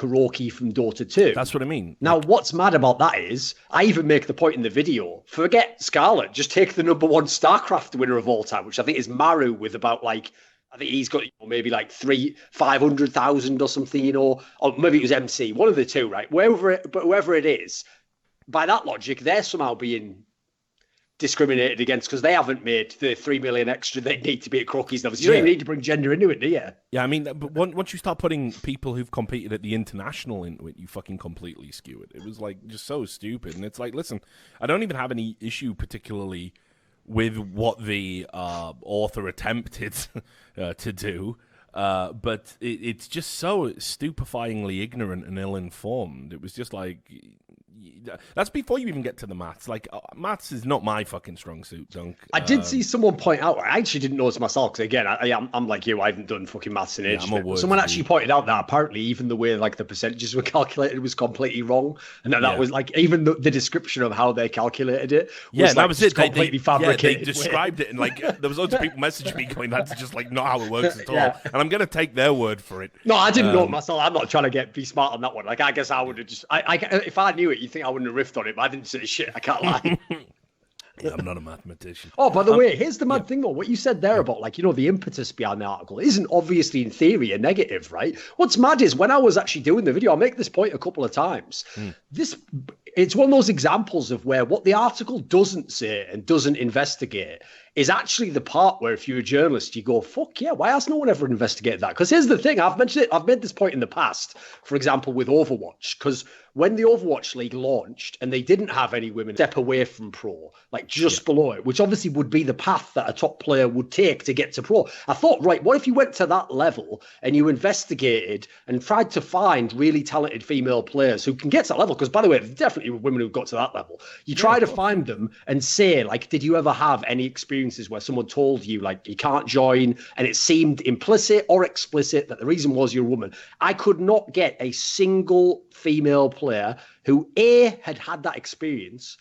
Kuroki from Dota 2. That's what I mean. Now, what's mad about that is, I even make the point in the video, forget Scarlet, just take the #1 StarCraft winner of all time, which I think is Maru, with about like, I think he's got maybe like 500,000 or something, or maybe it was MC, one of the two, right? Whoever it is, by that logic, they're somehow being discriminated against because they haven't made the 3 million extra they need to be at Crockies. You don't even need to bring gender into it, do you? Yeah, I mean, but once you start putting people who've competed at the international into it, you fucking completely skew it. It was like just so stupid. And it's like, listen, I don't even have any issue particularly with what the author attempted to do. But it's just so stupefyingly ignorant and ill-informed. It was just like, that's before you even get to the maths. Like, maths is not my fucking strong suit, Dunk. I did see someone point out, I actually didn't notice myself, because again, I'm like you, I haven't done fucking maths in ages. Someone actually pointed out that apparently even the way like the percentages were calculated was completely wrong, and that was like, even the description of how they calculated it was that was it. Completely fabricated. They described it, and like there was loads of people messaging me going, that's just like not how it works at all. And I'm gonna take their word for it. No, I didn't know it myself. I'm not trying to be smart on that one. Like, I guess I would have just, if I knew it, you think I wouldn't have riffed on it, but I didn't say shit. I can't lie. Yeah, I'm not a mathematician. Oh, by the way, here's the mad thing though. What you said there about, like, the impetus behind the article isn't obviously in theory a negative, right? What's mad is when I was actually doing the video, I'll make this point a couple of times. It's one of those examples of where what the article doesn't say and doesn't investigate is actually the part where if you're a journalist, you go, fuck yeah, why has no one ever investigated that? Because here's the thing, I've mentioned it, I've made this point in the past, for example, with Overwatch, because when the Overwatch League launched and they didn't have any women step away from pro, like just below it, which obviously would be the path that a top player would take to get to pro. I thought, right, what if you went to that level and you investigated and tried to find really talented female players who can get to that level? Because by the way, there's definitely women who've got to that level. You try to find them and say, like, did you ever have any experiences where someone told you, like, you can't join, and it seemed implicit or explicit that the reason was you're a woman? I could not get a single female player who A, had that experience,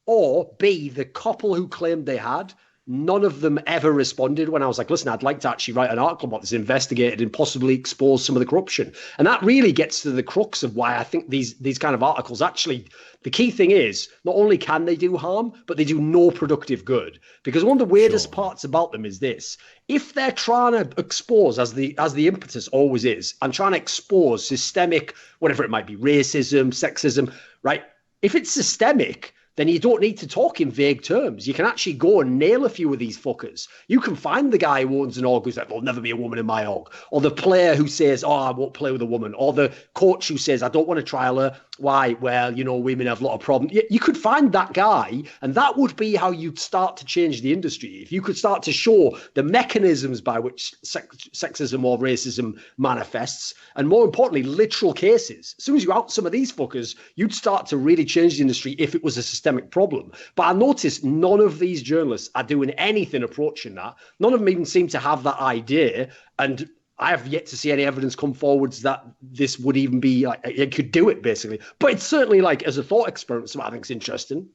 or B, the couple who claimed they had, none of them ever responded when I was like, listen, I'd like to actually write an article about this, investigate it, and possibly expose some of the corruption. And that really gets to the crux of why I think these kind of articles actually, the key thing is, not only can they do harm, but they do no productive good. Because one of the weirdest parts about them is this: if they're trying to expose, as the impetus always is, and trying to expose systemic, whatever it might be, racism, sexism, right? If it's systemic, then you don't need to talk in vague terms. You can actually go and nail a few of these fuckers. You can find the guy who owns an org who's like, there'll never be a woman in my org. Or the player who says, oh, I won't play with a woman. Or the coach who says, I don't want to trial her. Why? Well, women have a lot of problems. You could find that guy, and that would be how you'd start to change the industry. If you could start to show the mechanisms by which sexism or racism manifests, and more importantly, literal cases. As soon as you out some of these fuckers, you'd start to really change the industry if it was a systemic problem. But I noticed none of these journalists are doing anything approaching that. None of them even seem to have that idea, and I have yet to see any evidence come forwards that this would even be, like, it could do it, basically. But it's certainly, like, as a thought experiment, something I think is interesting.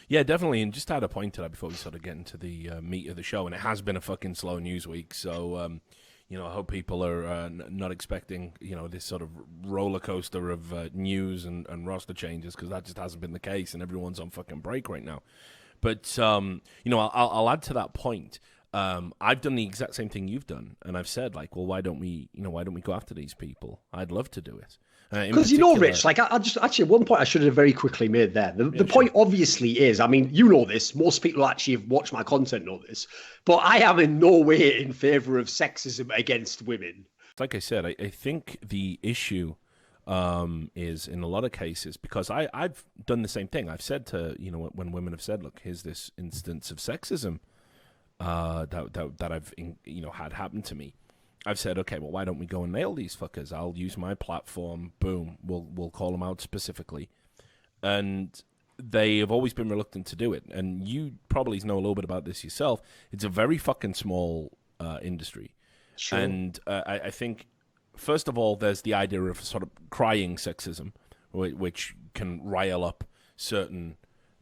Yeah, definitely. And just to add a point to that before we sort of get into the meat of the show, and it has been a fucking slow news week, so I hope people are not expecting this sort of roller coaster of news and roster changes, because that just hasn't been the case, and everyone's on fucking break right now. But I'll add to that point. I've done the exact same thing you've done, and I've said, like, well, why don't we go after these people? I'd love to do it. Because Rich, like, I just actually, one point I should have very quickly made there. The point obviously is, I mean, this. Most people actually have watched my content know this, but I am in no way in favor of sexism against women. Like I said, I think the issue is in a lot of cases, because I've done the same thing. I've said to when women have said, look, here's this instance of sexism that I've had happen to me. I've said, okay, well, why don't we go and nail these fuckers? I'll use my platform. Boom, we'll call them out specifically, and they have always been reluctant to do it. And you probably know a little bit about this yourself. It's a very fucking small industry, sure. And I think, first of all, there's the idea of sort of crying sexism, which can rile up certain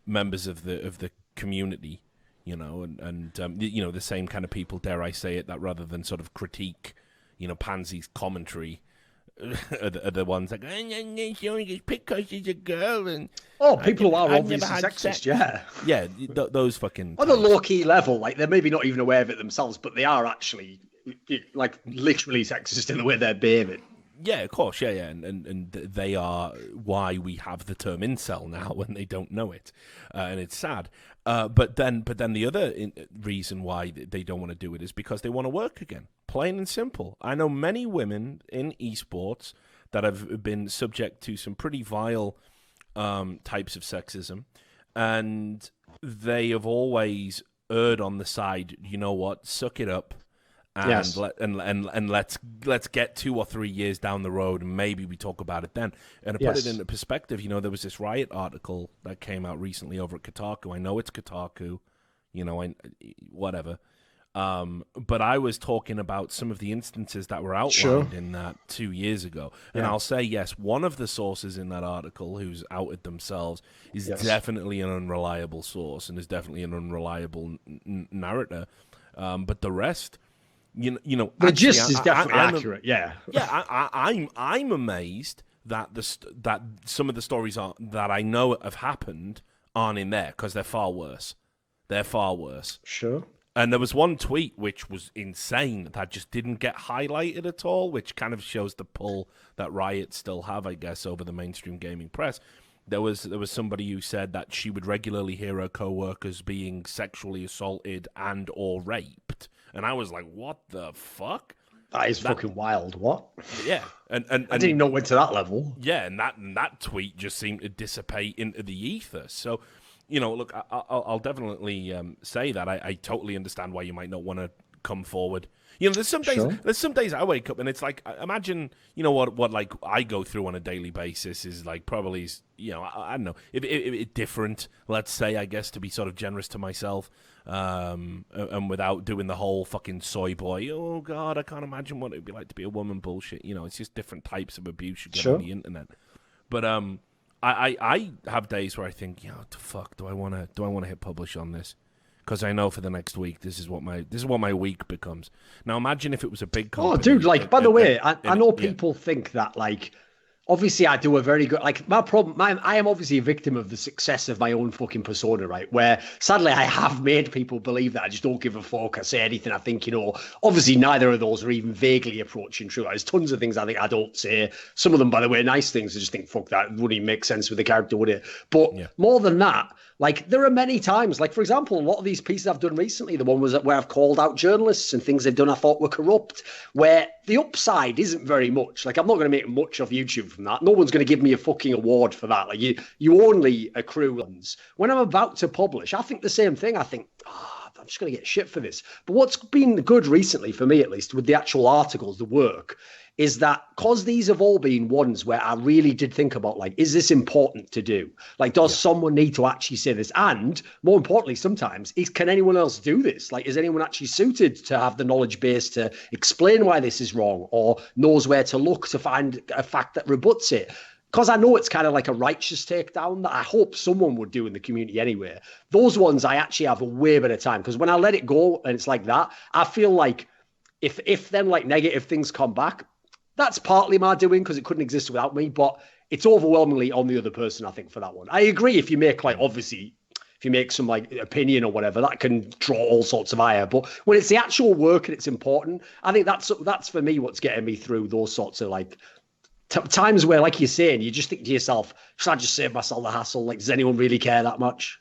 members of the community. The same kind of people, dare I say it, that rather than sort of critique, Pansy's commentary, are the ones like, she only gets picked because she's a girl. And people who are obviously sexist, yeah. Yeah, those fucking... On a low-key level, like, they're maybe not even aware of it themselves, but they are actually, like, literally sexist in the way they're behaving. Yeah, of course, yeah. And they are why we have the term incel now when they don't know it. And it's sad. But then the other reason why they don't want to do it is because they want to work again. Plain and simple. I know many women in esports that have been subject to some pretty vile types of sexism, and they have always erred on the side, you know what, suck it up. And yes. let's get 2 or 3 years down the road, and maybe we talk about it then. And to put it into perspective, there was this Riot article that came out recently over at Kotaku. I know it's Kotaku, whatever. But I was talking about some of the instances that were outlined in that 2 years ago. And I'll say, yes, one of the sources in that article who's outed themselves is definitely an unreliable source and is definitely an unreliable narrator. But the rest... the gist is definitely accurate. I'm amazed that that some of the stories that I know have happened aren't in there because they're far worse. Sure. And there was one tweet which was insane that just didn't get highlighted at all, which kind of shows the pull that Riot still have, I guess, over the mainstream gaming press. There was somebody who said that she would regularly hear her co-workers being sexually assaulted and or raped. And I was like, what the fuck? That is fucking wild. What? Yeah. And I didn't even know it went to that level. Yeah, and that tweet just seemed to dissipate into the ether. So, look, I'll definitely say that. I totally understand why you might not want to come forward. There's some days I wake up and it's like, imagine, what like I go through on a daily basis is like probably, I don't know, if different, let's say, I guess, to be sort of generous to myself, and without doing the whole fucking soy boy, oh God, I can't imagine what it would be like to be a woman bullshit. It's just different types of abuse you get on the internet. But I have days where I think, what the fuck, do I want to hit publish on this? Because I know for the next week, this is what my week becomes. Now, imagine if it was a big company. Oh, dude! Like, by the way, I know people think that, like, obviously, I do a very good. Like, my problem, I am obviously a victim of the success of my own fucking persona, right? Where sadly, I have made people believe that I just don't give a fuck. I say anything I think. Obviously, neither of those are even vaguely approaching true. There's tons of things I think I don't say. Some of them, by the way, nice things. I just think, fuck that, wouldn't even make sense with the character, would it? But more than that. Like, there are many times, like, for example, a lot of these pieces I've done recently, the one was where I've called out journalists and things they've done I thought were corrupt, where the upside isn't very much. Like, I'm not going to make much of YouTube from that. No one's going to give me a fucking award for that. Like, you only accrue ones. When I'm about to publish, I think the same thing. I think, I'm just going to get shit for this. But what's been good recently, for me at least, with the actual articles, the work, is that because these have all been ones where I really did think about, like, is this important to do? Like, does someone need to actually say this? And more importantly, sometimes, can anyone else do this? Like, is anyone actually suited to have the knowledge base to explain why this is wrong or knows where to look to find a fact that rebuts it? Because I know it's kind of like a righteous takedown that I hope someone would do in the community anyway. Those ones I actually have a way better time, because when I let it go and it's like that, I feel like if then like negative things come back, that's partly my doing because it couldn't exist without me, but it's overwhelmingly on the other person, I think, for that one. I agree if you make, like, obviously, if you make some, like, opinion or whatever, that can draw all sorts of ire. But when it's the actual work and it's important, I think that's for me what's getting me through those sorts of, like, times where, like you're saying, you just think to yourself, should I just save myself the hassle? Like, does anyone really care that much?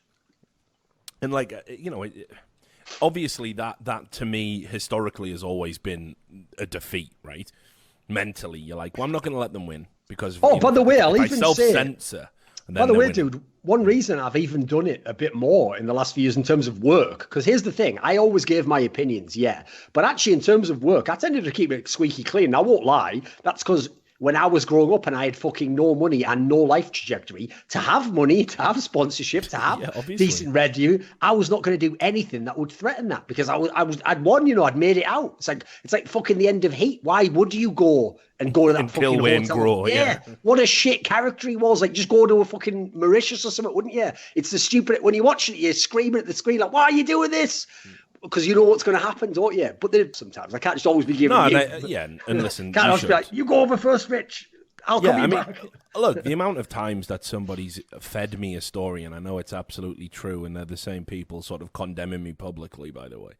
And, like, obviously that to me historically has always been a defeat, right? Mentally, you're like, well, I'm not going to let them win because. By the way, I'll even self-censor. By the way, dude, one reason I've even done it a bit more in the last few years in terms of work, because here's the thing, I always gave my opinions, but actually in terms of work, I tended to keep it squeaky clean. I won't lie, that's because when I was growing up and I had fucking no money and no life trajectory, to have money, to have sponsorship, to have decent revenue, I was not going to do anything that would threaten that because I'd won, I'd made it out. It's like fucking the end of Heat. Why would you go to that and fucking kill Wayne hotel? Grow, What a shit character he was. Like, just go to a fucking Mauritius or something, wouldn't you? It's the stupid, when you watch it, you're screaming at the screen like, why are you doing this? because you know what's going to happen, don't you? But sometimes I can't just always be giving you. And listen, can't always be like, you go over first, Rich. I'll come back. Look, the amount of times that somebody's fed me a story, and I know it's absolutely true, and they're the same people sort of condemning me publicly, by the way.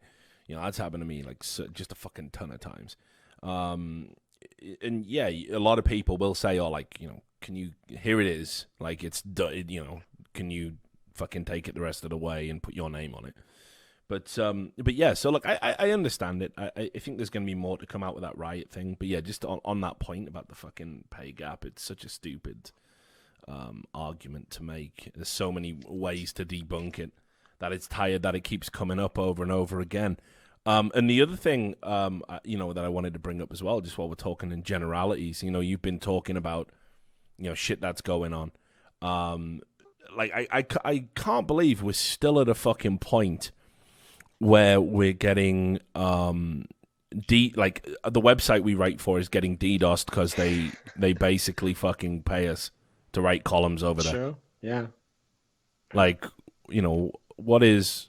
You know, that's happened to me like just a fucking ton of times. And yeah, a lot of people will say, oh, like, you know, can you, here it is, like, it's, you know, can you fucking take it the rest of the way and put your name on it? But yeah, so look, I understand it. I think there's going to be more to come out with that Riot thing. But yeah, just on that point about the fucking pay gap, it's such a stupid argument to make. There's so many ways to debunk it that it's tired that it keeps coming up over and over again. And the other thing, you know, that I wanted to bring up as well, just while we're talking in generalities, you know, you've been talking about, you know, shit that's going on. Like, I can't believe we're still at a fucking point where we're getting like the website we write for is getting DDoSed because they basically fucking pay us to write columns over there. Sure. Yeah. Like, you know, what is